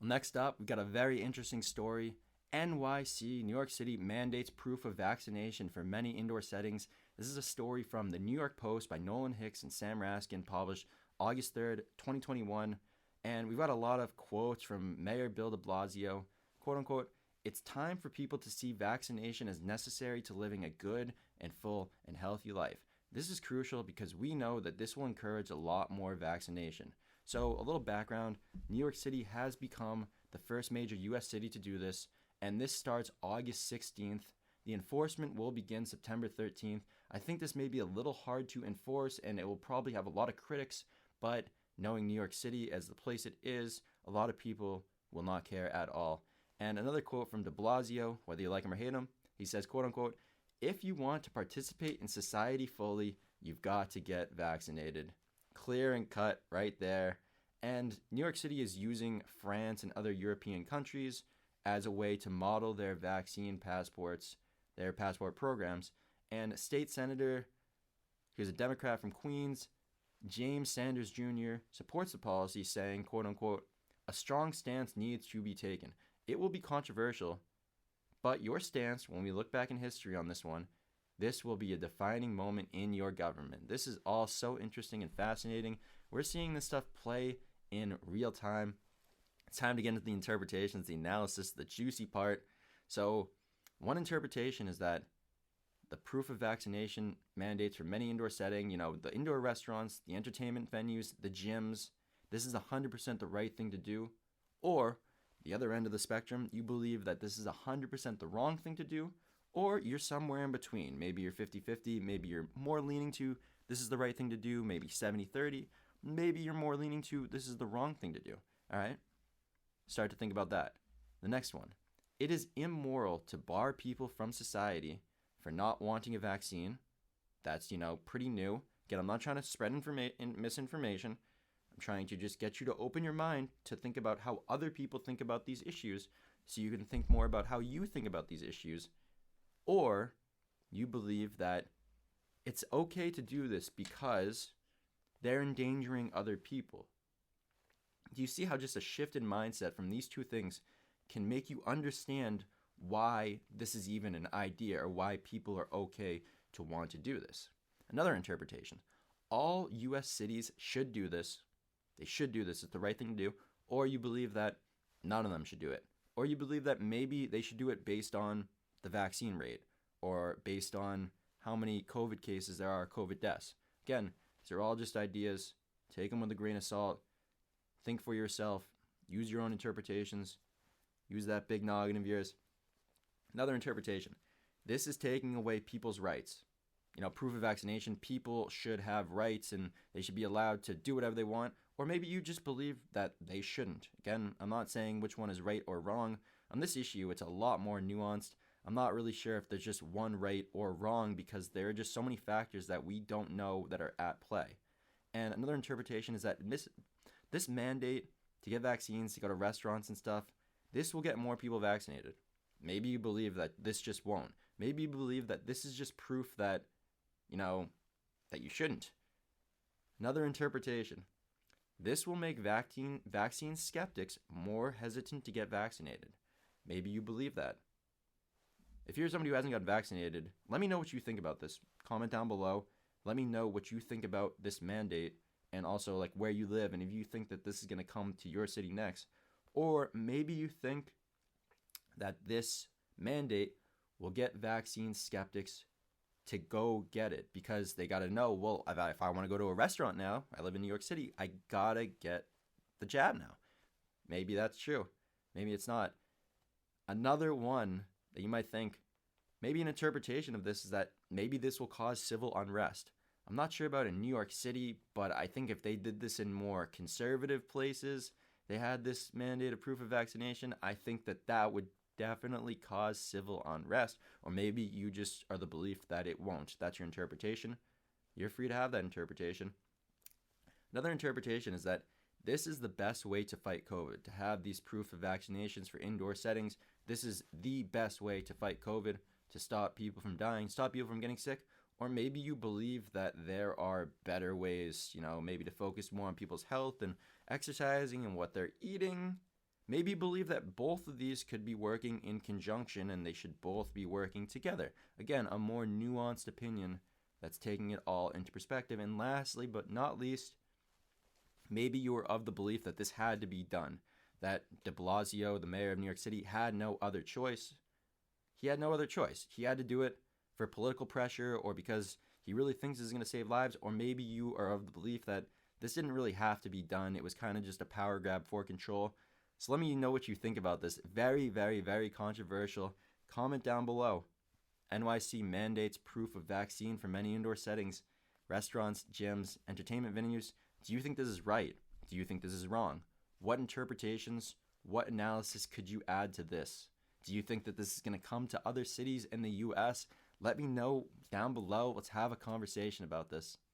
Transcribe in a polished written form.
Next up, we've got a very interesting story. NYC, New York City, mandates proof of vaccination for many indoor settings. This is a story from the New York Post by Nolan Hicks and Sam Raskin, published August 3rd, 2021. And we've got a lot of quotes from Mayor Bill de Blasio. Quote unquote, it's time for people to see vaccination as necessary to living a good and full and healthy life. This is crucial because we know that this will encourage a lot more vaccination. So, a little background, New York City has become the first major US city to do this, and this starts August 16th. The enforcement will begin September 13th. I think this may be a little hard to enforce, and it will probably have a lot of critics, but knowing New York City as the place it is, a lot of people will not care at all. And another quote from de Blasio, whether you like him or hate him, he says, quote unquote, if you want to participate in society fully, you've got to get vaccinated. Clear and cut right there. And New York City is using France and other European countries as a way to model their vaccine passports, their passport programs. And State Senator, who's a Democrat from Queens, James Sanders Jr., supports the policy, saying, quote unquote, a strong stance needs to be taken. It will be controversial, but your stance, when we look back in history on this one, this will be a defining moment in your government. This is all so interesting and fascinating. We're seeing this stuff play in real time. It's time to get into the interpretations, the analysis, the juicy part. So, one interpretation is that the proof of vaccination mandates for many indoor settings, the indoor restaurants, the entertainment venues, the gyms, this is 100% the right thing to do. Or, the other end of the spectrum, you believe that this is 100% the wrong thing to do, or you're somewhere in between. Maybe you're 50-50, maybe you're more leaning to this is the right thing to do, maybe 70-30, maybe you're more leaning to this is the wrong thing to do. All right? Start to think about that. The next one. It is immoral to bar people from society for not wanting a vaccine. That's, pretty new. Again, I'm not trying to spread misinformation. I'm trying to just get you to open your mind to think about how other people think about these issues so you can think more about how you think about these issues. Or you believe that it's okay to do this because they're endangering other people. Do you see how just a shift in mindset from these two things can make you understand why this is even an idea or why people are okay to want to do this? Another interpretation. All US cities should do this. They should do this. It's the right thing to do. Or you believe that none of them should do it. Or you believe that maybe they should do it based on the vaccine rate or based on how many COVID cases there are, COVID deaths. Again, these are all just ideas. Take them with a grain of salt. Think for yourself. Use your own interpretations. Use that big noggin of yours. Another interpretation. This is taking away people's rights. Proof of vaccination, people should have rights and they should be allowed to do whatever they want. Or maybe you just believe that they shouldn't. Again, I'm not saying which one is right or wrong. On this issue, it's a lot more nuanced. I'm not really sure if there's just one right or wrong because there are just so many factors that we don't know that are at play. And another interpretation is that this mandate to get vaccines, to go to restaurants and stuff, this will get more people vaccinated. Maybe you believe that this just won't. Maybe you believe that this is just proof that, that you shouldn't. Another interpretation. This will make vaccine skeptics more hesitant to get vaccinated. Maybe you believe that. If you're somebody who hasn't gotten vaccinated, let me know what you think about this. Comment down below. Let me know what you think about this mandate and also where you live and if you think that this is going to come to your city next. Or maybe you think that this mandate will get vaccine skeptics to go get it because they got to know, well, if I want to go to a restaurant now, I live in New York City, I got to get the jab now. Maybe that's true. Maybe it's not. Another one that you might think, maybe an interpretation of this is that maybe this will cause civil unrest. I'm not sure about in New York City, but I think if they did this in more conservative places, they had this mandated proof of vaccination, I think that would definitely cause civil unrest. Or maybe you just are the belief that it won't. That's your interpretation. You're free to have that interpretation. Another interpretation is that this is the best way to fight COVID, to have these proof of vaccinations for indoor settings. This is the best way to fight COVID, to stop people from dying, stop people from getting sick. Or maybe you believe that there are better ways, maybe to focus more on people's health and exercising and what they're eating. Maybe you believe that both of these could be working in conjunction and they should both be working together. Again, a more nuanced opinion that's taking it all into perspective. And lastly, but not least, maybe you were of the belief that this had to be done, that de Blasio, the mayor of New York City, had no other choice. He had no other choice. He had to do it for political pressure or because he really thinks this is going to save lives, or maybe you are of the belief that this didn't really have to be done. It was kind of just a power grab for control. So let me know what you think about this. Very, very, very controversial. Comment down below. NYC mandates proof of vaccine for many indoor settings, restaurants, gyms, entertainment venues. Do you think this is right? Do you think this is wrong? What interpretations, what analysis could you add to this? Do you think that this is going to come to other cities in the US? Let me know down below. Let's have a conversation about this.